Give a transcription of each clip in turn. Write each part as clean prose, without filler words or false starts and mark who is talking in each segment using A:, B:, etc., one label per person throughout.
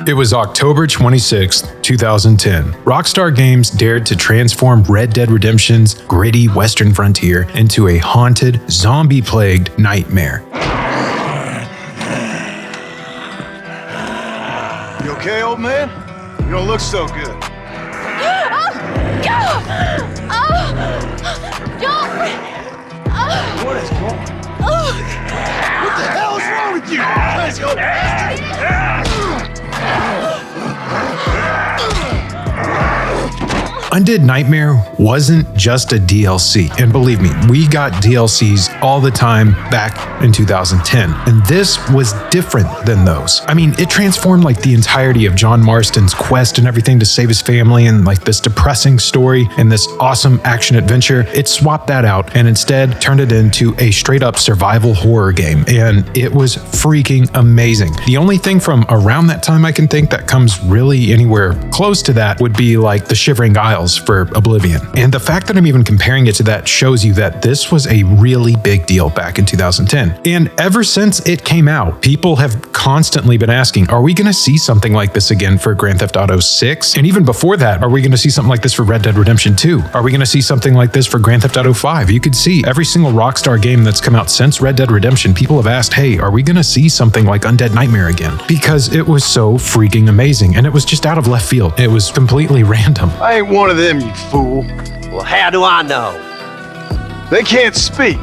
A: It was October 26, 2010. Rockstar Games dared to transform Red Dead Redemption's gritty western frontier into a haunted, zombie-plagued nightmare.
B: You okay, old man? You don't look so good. What is going on? What the hell is wrong with you? Let's go.
A: Undead Nightmare wasn't just a DLC, and believe me, we got DLCs all the time back in 2010, and this was different than those. I mean, it transformed like the entirety of John Marston's quest and everything to save his family and like this depressing story and this awesome action adventure. It swapped that out and instead turned it into a straight up survival horror game, and it was freaking amazing. The only thing from around that time I can think that comes really anywhere close to that would be like the Shivering Isles for Oblivion. And the fact that I'm even comparing it to that shows you that this was a really big deal back in 2010. And ever since it came out, people have constantly been asking, are we going to see something like this again for Grand Theft Auto 6? And even before that, are we going to see something like this for Red Dead Redemption 2? Are we going to see something like this for Grand Theft Auto 5? You could see every single Rockstar game that's come out since Red Dead Redemption, people have asked, hey, are we going to see something like Undead Nightmare again? Because it was so freaking amazing, and it was just out of left field. It was completely random.
B: I ain't one of them, you fool.
C: Well, how do I know?
B: They can't speak.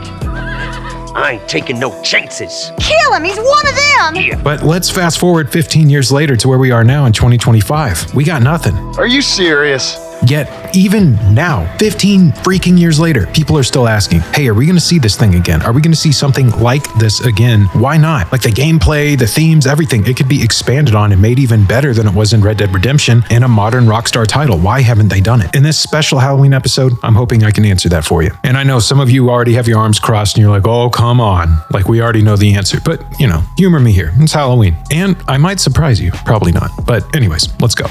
C: I ain't taking no chances.
D: Kill him! He's one of them!
C: Yeah.
A: But let's fast forward 15 years later to where we are now in 2025. We got nothing.
B: Are you serious?
A: Yet, even now, 15 freaking years later, people are still asking, hey, are we going to see this thing again? Are we going to see something like this again? Why not? Like the gameplay, the themes, everything, it could be expanded on and made even better than it was in Red Dead Redemption in a modern Rockstar title. Why haven't they done it? In this special Halloween episode, I'm hoping I can answer that for you. And I know some of you already have your arms crossed and you're like, oh, come on. Like we already know the answer. But, you know, humor me here. It's Halloween. And I might surprise you. Probably not. But anyways, let's go.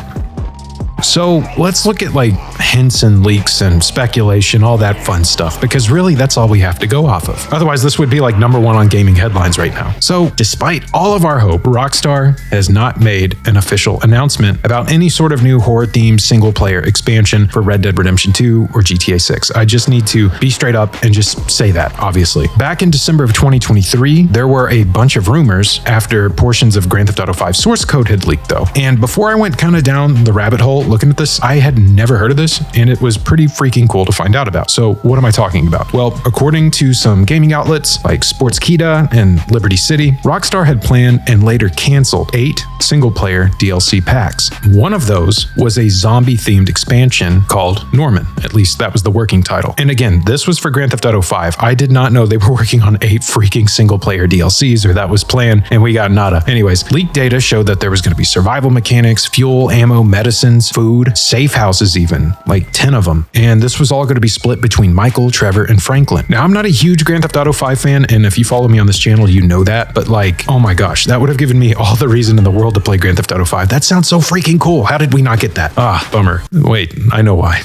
A: So let's look at like hints and leaks and speculation, all that fun stuff, because really that's all we have to go off of. Otherwise, this would be like #1 on gaming headlines right now. So despite all of our hope, Rockstar has not made an official announcement about any sort of new horror-themed single-player expansion for Red Dead Redemption 2 or GTA 6. I just need to be straight up and just say that, obviously. Back in December of 2023, there were a bunch of rumors after portions of Grand Theft Auto 5 source code had leaked though. And before I went kind of down the rabbit hole looking at this, I had never heard of this, and it was pretty freaking cool to find out about. So what am I talking about? Well, according to some gaming outlets like Sportskeeda and Liberty City, Rockstar had planned and later canceled 8 single-player DLC packs. One of those was a zombie-themed expansion called Norman. At least that was the working title. And again, this was for Grand Theft Auto 5. I did not know they were working on 8 freaking single-player DLCs, or that was planned, and we got nada. Anyways, leaked data showed that there was going to be survival mechanics, fuel, ammo, medicines, food, safe houses even, like 10 of them. And this was all going to be split between Michael, Trevor, and Franklin. Now, I'm not a huge Grand Theft Auto 5 fan, and if you follow me on this channel, you know that, but like, oh my gosh, that would have given me all the reason in the world to play Grand Theft Auto 5. That sounds so freaking cool. How did we not get that? Ah, bummer. Wait, I know why.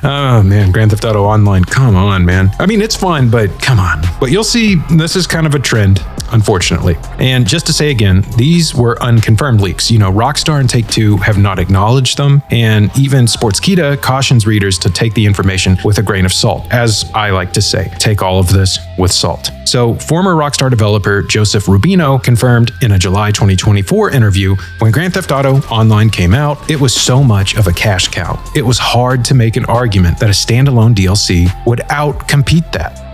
A: Oh man, Grand Theft Auto Online, come on, man. I mean, it's fun, but come on. But you'll see, this is kind of a trend, unfortunately. And just to say again, these were unconfirmed leaks. You know, Rockstar and Take-Two have not acknowledged them, and even Sportskeeda cautions readers to take the information with a grain of salt. As I like to say, take all of this with salt. So, former Rockstar developer Joseph Rubino confirmed in a July 2024 interview, when Grand Theft Auto Online came out, it was so much of a cash cow. It was hard to make an argument that a standalone DLC would out-compete that.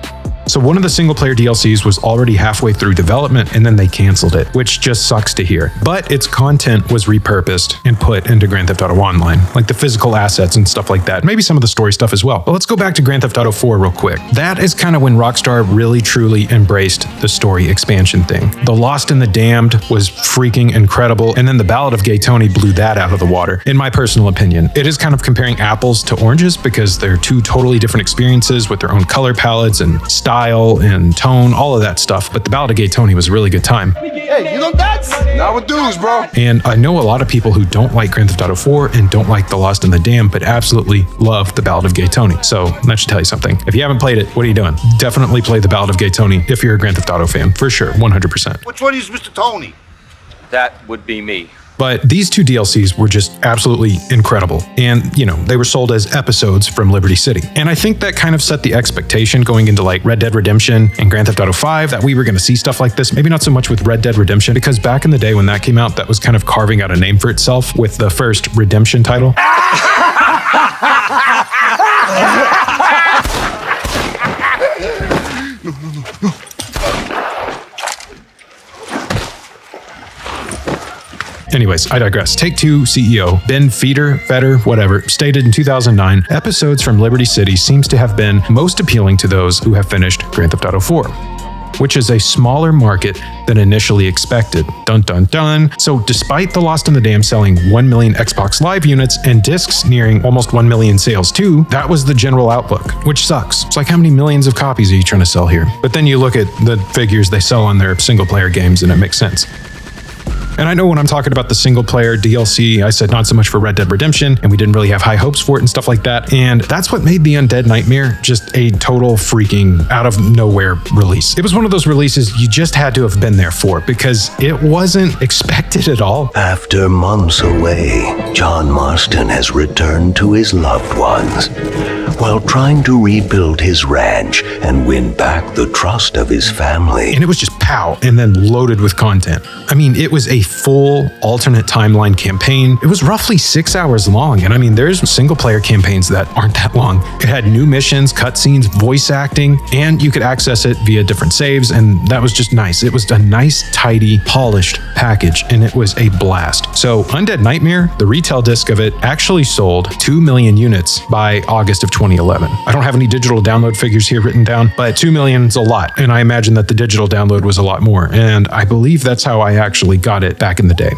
A: So one of the single-player DLCs was already halfway through development, and then they canceled it, which just sucks to hear. But its content was repurposed and put into Grand Theft Auto Online, like the physical assets and stuff like that, maybe some of the story stuff as well. But let's go back to Grand Theft Auto 4 real quick. That is kind of when Rockstar really truly embraced the story expansion thing. The Lost and the Damned was freaking incredible, and then the Ballad of Gay Tony blew that out of the water, in my personal opinion. It is kind of comparing apples to oranges because they're two totally different experiences with their own color palettes and style and tone, all of that stuff. But the Ballad of Gay Tony was a really good time.
B: Hey, you don't dance? Not with dudes, bro.
A: And I know a lot of people who don't like Grand Theft Auto 4 and don't like The Lost and the Damned, but absolutely love the Ballad of Gay Tony. So that should tell you something. If you haven't played it, what are you doing? Definitely play the Ballad of Gay Tony if you're a Grand Theft Auto fan, for sure, 100%.
B: Which one is Mr. Tony?
E: That would be me.
A: But these two DLCs were just absolutely incredible. And, you know, they were sold as episodes from Liberty City. And I think that kind of set the expectation going into like Red Dead Redemption and Grand Theft Auto 5 that we were going to see stuff like this. Maybe not so much with Red Dead Redemption, because back in the day when that came out, that was kind of carving out a name for itself with the first Redemption title. Anyways, I digress. Take-Two CEO Ben Feder, whatever, stated in 2009, episodes from Liberty City seems to have been most appealing to those who have finished Grand Theft Auto 4, which is a smaller market than initially expected. Dun dun dun. So despite The Lost in the Dam selling 1 million Xbox Live units and discs nearing almost 1 million sales too, that was the general outlook, which sucks. It's like, how many millions of copies are you trying to sell here? But then you look at the figures they sell on their single-player games and it makes sense. And I know when I'm talking about the single player DLC, I said not so much for Red Dead Redemption, and we didn't really have high hopes for it and stuff like that. And that's what made the Undead Nightmare just a total freaking out of nowhere release. It was one of those releases you just had to have been there for because it wasn't expected at all.
E: After months away, John Marston has returned to his loved ones while trying to rebuild his ranch and win back the trust of his family.
A: And it was just pow, and then loaded with content. I mean, it was a full alternate timeline campaign. It was roughly 6 hours long. And I mean, there's single player campaigns that aren't that long. It had new missions, cutscenes, voice acting, and you could access it via different saves. And that was just nice. It was a nice, tidy, polished package, and it was a blast. So Undead Nightmare, the retail disc of it actually sold 2 million units by August of 2011. I don't have any digital download figures here written down, but 2 million is a lot. And I imagine that the digital download was a lot more. And I believe that's how I actually got it back in the day.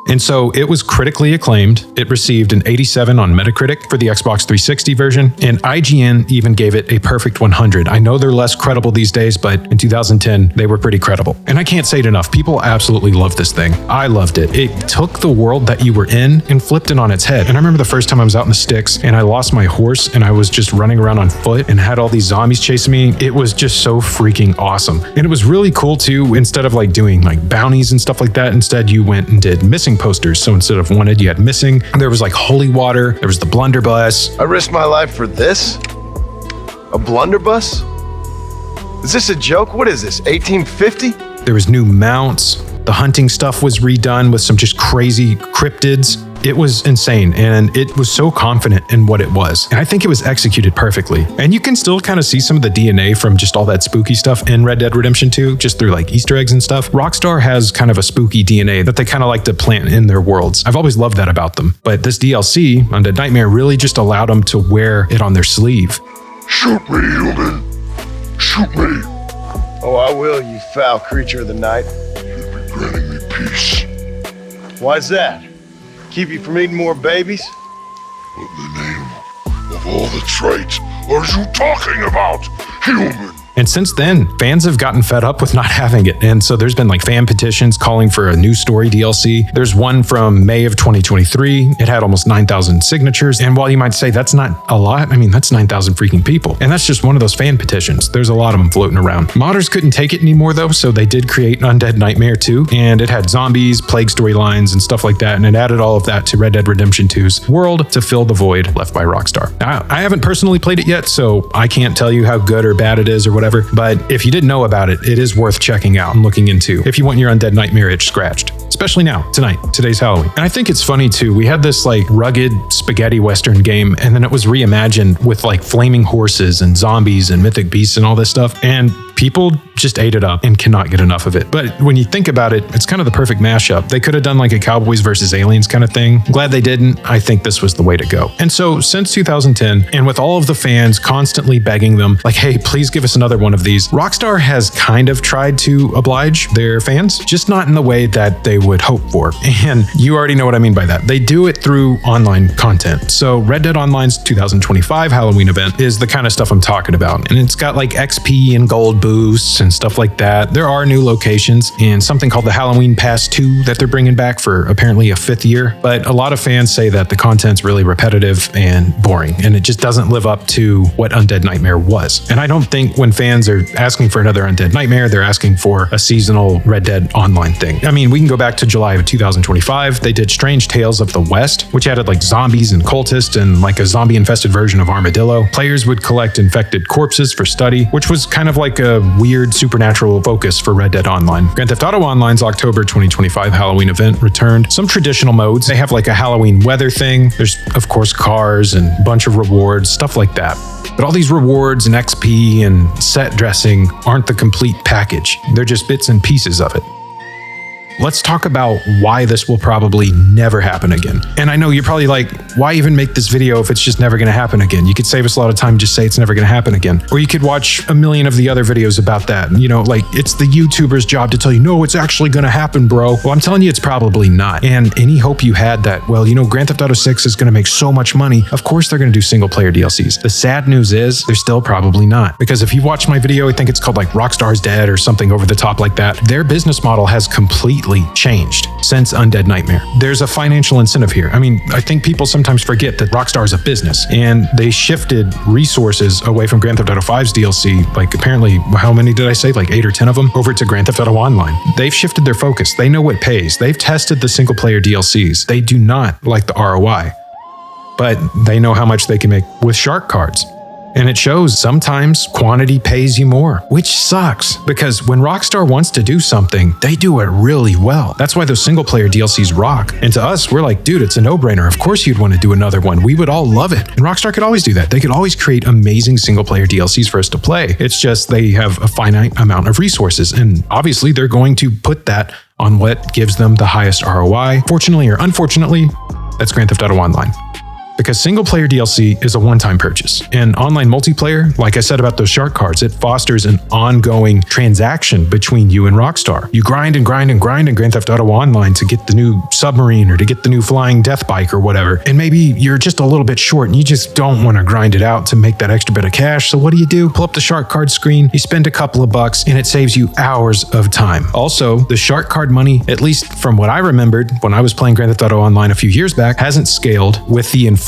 A: And so it was critically acclaimed. It received an 87 on Metacritic for the Xbox 360 version, and IGN even gave it a perfect 100. I know they're less credible these days, but in 2010, they were pretty credible. And I can't say it enough. People absolutely love this thing. I loved it. It took the world that you were in and flipped it on its head. And I remember the first time I was out in the sticks and I lost my horse and I was just running around on foot and had all these zombies chasing me. It was just so freaking awesome. And it was really cool too. Instead of like doing like bounties and stuff like that, instead you went and did missing posters. So instead of wanted, you had missing. There was like holy water. There was the blunderbuss.
B: I risked my life for this? A blunderbuss? Is this a joke? What is this, 1850?
A: There was new mounts. The hunting stuff was redone with some just crazy cryptids. It was insane, and it was so confident in what it was. And I think it was executed perfectly. And you can still kind of see some of the DNA from just all that spooky stuff in Red Dead Redemption 2, just through like Easter eggs and stuff. Rockstar has kind of a spooky DNA that they kind of like to plant in their worlds. I've always loved that about them. But this DLC, Undead Nightmare, really just allowed them to wear it on their sleeve.
B: Shoot me, human. Shoot me. Oh, I will, you foul creature of the night. You'll be granting me peace. Why's that? Keep you from eating more babies?
F: What in the name of all the traits are you talking about, human?
A: And since then, fans have gotten fed up with not having it. And so there's been like fan petitions calling for a new story DLC. There's one from May of 2023. It had almost 9,000 signatures. And while you might say that's not a lot, I mean, that's 9,000 freaking people. And that's just one of those fan petitions. There's a lot of them floating around. Modders couldn't take it anymore though, so they did create Undead Nightmare 2. And it had zombies, plague storylines, and stuff like that. And it added all of that to Red Dead Redemption 2's world to fill the void left by Rockstar. Now, I haven't personally played it yet, so I can't tell you how good or bad it is or whatever. But if you didn't know about it, it is worth checking out and looking into if you want your Undead Nightmare itch scratched. Especially now, tonight, today's Halloween. And I think it's funny too, we had this like rugged spaghetti western game, and then it was reimagined with like flaming horses and zombies and mythic beasts and all this stuff. And people just ate it up and cannot get enough of it. But when you think about it, it's kind of the perfect mashup. They could have done like a Cowboys versus Aliens kind of thing. Glad they didn't. I think this was the way to go. And so since 2010, and with all of the fans constantly begging them, like, hey, please give us another one of these, Rockstar has kind of tried to oblige their fans, just not in the way that they would hope for. And you already know what I mean by that. They do it through online content. So Red Dead Online's 2025 Halloween event is the kind of stuff I'm talking about. And it's got like XP and gold booths and stuff like that. There are new locations and something called the Halloween Pass 2 that they're bringing back for apparently a 5th year. But a lot of fans say that the content's really repetitive and boring, and it just doesn't live up to what Undead Nightmare was. And I don't think when fans are asking for another Undead Nightmare, they're asking for a seasonal Red Dead Online thing. I mean, we can go back to July of 2025. They did Strange Tales of the West, which added like zombies and cultists and like a zombie-infested version of Armadillo. Players would collect infected corpses for study, which was kind of like a weird supernatural focus for Red Dead Online. Grand Theft Auto Online's October 2025 Halloween event returned some traditional modes. They have like a Halloween weather thing. There's, of course, cars and a bunch of rewards, stuff like that. But all these rewards and XP and set dressing aren't the complete package. They're just bits and pieces of it. Let's talk about why this will probably never happen again. And I know you're probably like, why even make this video if it's just never going to happen again? You could save us a lot of time and just say it's never going to happen again. Or you could watch a million of the other videos about that. You know, like it's the YouTuber's job to tell you, no, it's actually going to happen, bro. Well, I'm telling you, it's probably not. And any hope you had that, well, you know, Grand Theft Auto 6 is going to make so much money. Of course, they're going to do single player DLCs. The sad news is they're still probably not. Because if you watch my video, I think it's called like Rockstar's Dead or something over the top like that. Their business model has completely changed since Undead Nightmare. There's a financial incentive here. I mean, I think people sometimes forget that Rockstar is a business, and they shifted resources away from Grand Theft Auto 5's DLC, like apparently, how many did I say? Like 8 or 10 of them, over to Grand Theft Auto Online. They've shifted their focus. They know what pays. They've tested the single player DLCs. They do not like the ROI, but they know how much they can make with shark cards. And it shows sometimes quantity pays you more, which sucks because when Rockstar wants to do something, they do it really well. That's why those single player DLCs rock. And to us, we're like, dude, it's a no-brainer. Of course you'd want to do another one. We would all love it. And Rockstar could always do that. They could always create amazing single player DLCs for us to play. It's just they have a finite amount of resources. And obviously they're going to put that on what gives them the highest ROI. Fortunately or unfortunately, that's Grand Theft Auto Online. Because single player DLC is a one-time purchase. And online multiplayer, like I said about those shark cards, it fosters an ongoing transaction between you and Rockstar. You grind and grind and grind in Grand Theft Auto Online to get the new submarine or to get the new flying death bike or whatever. And maybe you're just a little bit short and you just don't want to grind it out to make that extra bit of cash. So what do? Pull up the shark card screen, you spend a couple of bucks, and it saves you hours of time. Also, the shark card money, at least from what I remembered when I was playing Grand Theft Auto Online a few years back, hasn't scaled with the inflation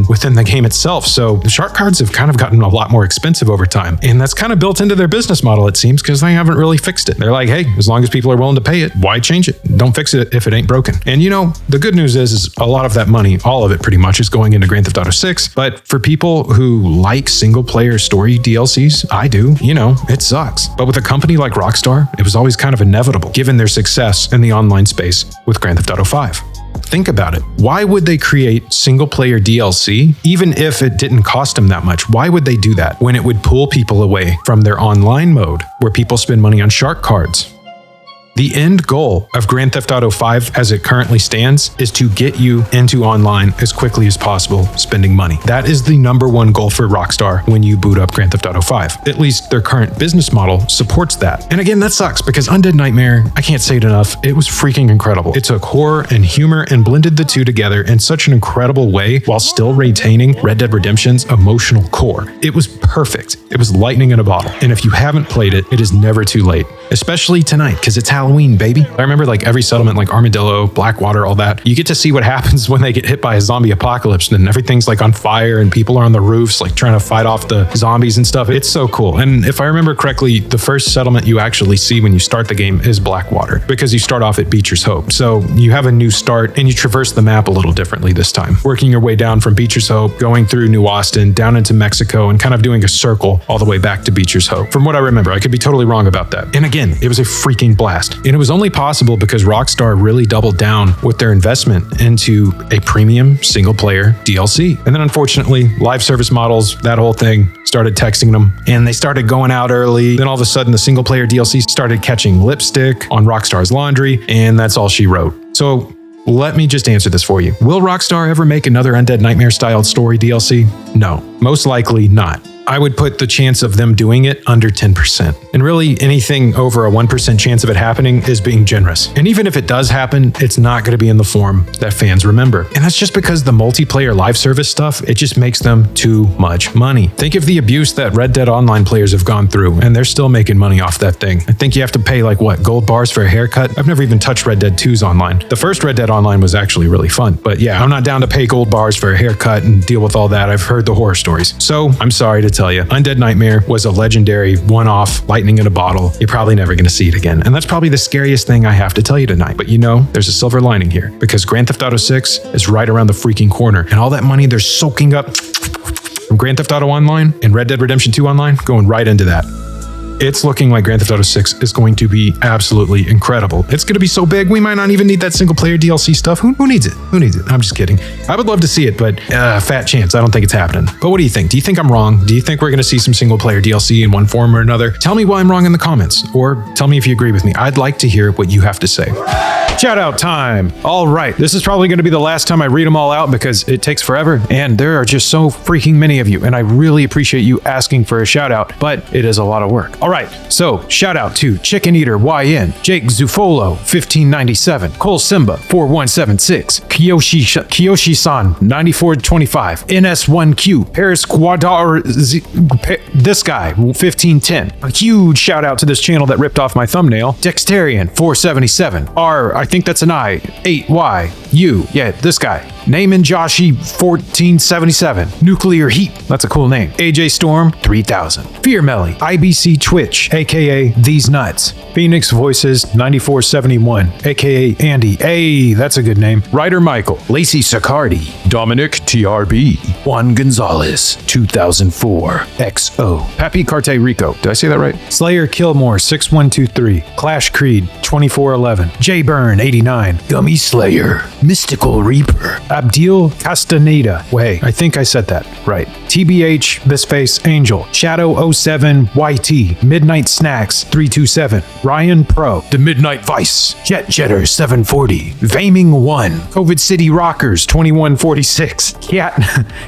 A: within the game itself. So the shark cards have kind of gotten a lot more expensive over time. And that's kind of built into their business model, it seems, because they haven't really fixed it. They're like, hey, as long as people are willing to pay it, why change it? Don't fix it if it ain't broken. And you know, the good news is a lot of that money, all of it pretty much, is going into Grand Theft Auto 6. But for people who like single player story DLCs, I do, you know, it sucks. But with a company like Rockstar, it was always kind of inevitable, given their success in the online space with Grand Theft Auto 5. Think about it. Why would they create single player DLC, even if it didn't cost them that much? Why would they do that when it would pull people away from their online mode where people spend money on shark cards? The end goal of Grand Theft Auto 5 as it currently stands is to get you into online as quickly as possible, spending money. That is the number one goal for Rockstar when you boot up Grand Theft Auto 5. At least their current business model supports that. And again, that sucks because Undead Nightmare, I can't say it enough, it was freaking incredible. It took horror and humor and blended the two together in such an incredible way while still retaining Red Dead Redemption's emotional core. It was perfect. It was lightning in a bottle. And if you haven't played it, it is never too late. Especially tonight, because it's Halloween, baby. I remember like every settlement, like Armadillo, Blackwater, all that, you get to see what happens when they get hit by a zombie apocalypse and everything's like on fire and people are on the roofs like trying to fight off the zombies and stuff. It's so cool. And if I remember correctly, the first settlement you actually see when you start the game is Blackwater because you start off at Beecher's Hope. So you have a new start and you traverse the map a little differently this time, working your way down from Beecher's Hope, going through New Austin, down into Mexico, and kind of doing a circle all the way back to Beecher's Hope. From what I remember, I could be totally wrong about that. And again, it was a freaking blast. And it was only possible because Rockstar really doubled down with their investment into a premium single player DLC. And then unfortunately, live service models, that whole thing, started texting them and they started going out early. Then all of a sudden the single player DLC started catching lipstick on Rockstar's laundry, and that's all she wrote. So let me just answer this for you. Will Rockstar ever make another Undead Nightmare styled story DLC? No, most likely not. I would put the chance of them doing it under 10%. And really, anything over a 1% chance of it happening is being generous. And even if it does happen, it's not going to be in the form that fans remember. And that's just because the multiplayer live service stuff, it just makes them too much money. Think of the abuse that Red Dead Online players have gone through, and they're still making money off that thing. I think you have to pay like what, gold bars for a haircut? I've never even touched Red Dead 2's online. The first Red Dead Online was actually really fun. But yeah, I'm not down to pay gold bars for a haircut and deal with all that. I've heard the horror stories. So I'm sorry to tell you, Undead Nightmare was a legendary one-off lightning in a bottle. You're probably never going to see it again. And that's probably the scariest thing I have to tell you tonight. But you know, there's a silver lining here because Grand Theft Auto 6 is right around the freaking corner. And all that money they're soaking up from Grand Theft Auto Online and Red Dead Redemption 2 Online going right into that. It's looking like Grand Theft Auto 6 is going to be absolutely incredible. It's going to be so big, we might not even need that single-player DLC stuff. Who needs it? Who needs it? I'm just kidding. I would love to see it, but fat chance. I don't think it's happening. But what do you think? Do you think I'm wrong? Do you think we're going to see some single-player DLC in one form or another? Tell me why I'm wrong in the comments, or tell me if you agree with me. I'd like to hear what you have to say. Shout out time. All right. This is probably going to be the last time I read them all out because it takes forever and there are just so freaking many of you. And I really appreciate you asking for a shout out, but it is a lot of work. All right. So shout out to Chicken Eater YN, Jake Zufolo 1597, Cole Simba 4176, Kiyoshi-san 9425, NS1Q, Paris Quadar, this guy 1510. A huge shout out to this channel that ripped off my thumbnail, Dexterian 477, I think that's an I, 8Y, U, yeah, this guy. Naaman Joshi 1477, Nuclear Heat, that's a cool name. AJ Storm 3000, Fear Melly, IBC Twitch, aka These Nuts, Phoenix Voices 9471, aka Andy, hey, that's a good name. Ryder Michael, Lacey Sicardi, Dominic TRB, Juan Gonzalez 2004, XO, Pappy Carte Rico, did I say that right? Slayer Killmore 6123, Clash Creed 2411, J Burn 89, Gummy Slayer, Mystical Reaper, Abdil Castaneda. Wait, I think I said that right. TBH, This Face Angel, Shadow 07 YT, Midnight Snacks 327, Ryan Pro, The Midnight Vice, Jet Jetter 740, Vaming 1, COVID City Rockers 2146,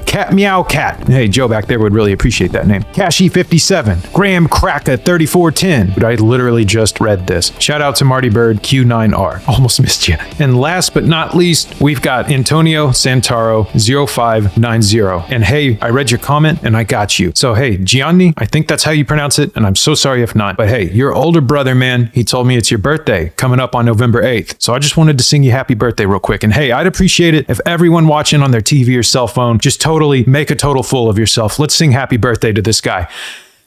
A: Cat Meow Cat. Hey, Joe back there would really appreciate that name. Cashy 57, Graham Cracker 3410. But I literally just read this. Shout out to Marty Bird Q9R. Almost missed you. And last but not least, we've got Antonio Santaro 0590. And hey, I read your comment and I got you. So hey, Gianni, I think that's how you pronounce it, and I'm so sorry if not. But hey, your older brother, man, he told me it's your birthday coming up on November 8th. So I just wanted to sing you happy birthday real quick. And hey, I'd appreciate it if everyone watching on their TV or cell phone just totally make a total fool of yourself. Let's sing happy birthday to this guy.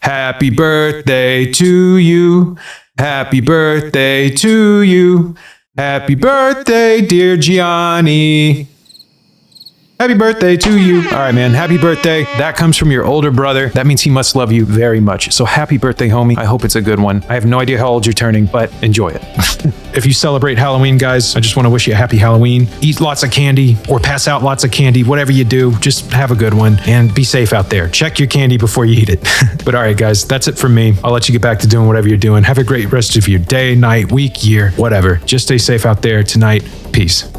A: Happy birthday to you. Happy birthday to you. Happy birthday, dear Gianni. Happy birthday to you. All right, man. Happy birthday. That comes from your older brother. That means he must love you very much. So happy birthday, homie. I hope it's a good one. I have no idea how old you're turning, but enjoy it. If you celebrate Halloween, guys, I just want to wish you a happy Halloween. Eat lots of candy or pass out lots of candy. Whatever you do, just have a good one and be safe out there. Check your candy before you eat it. But all right, guys, that's it from me. I'll let you get back to doing whatever you're doing. Have a great rest of your day, night, week, year, whatever. Just stay safe out there tonight. Peace.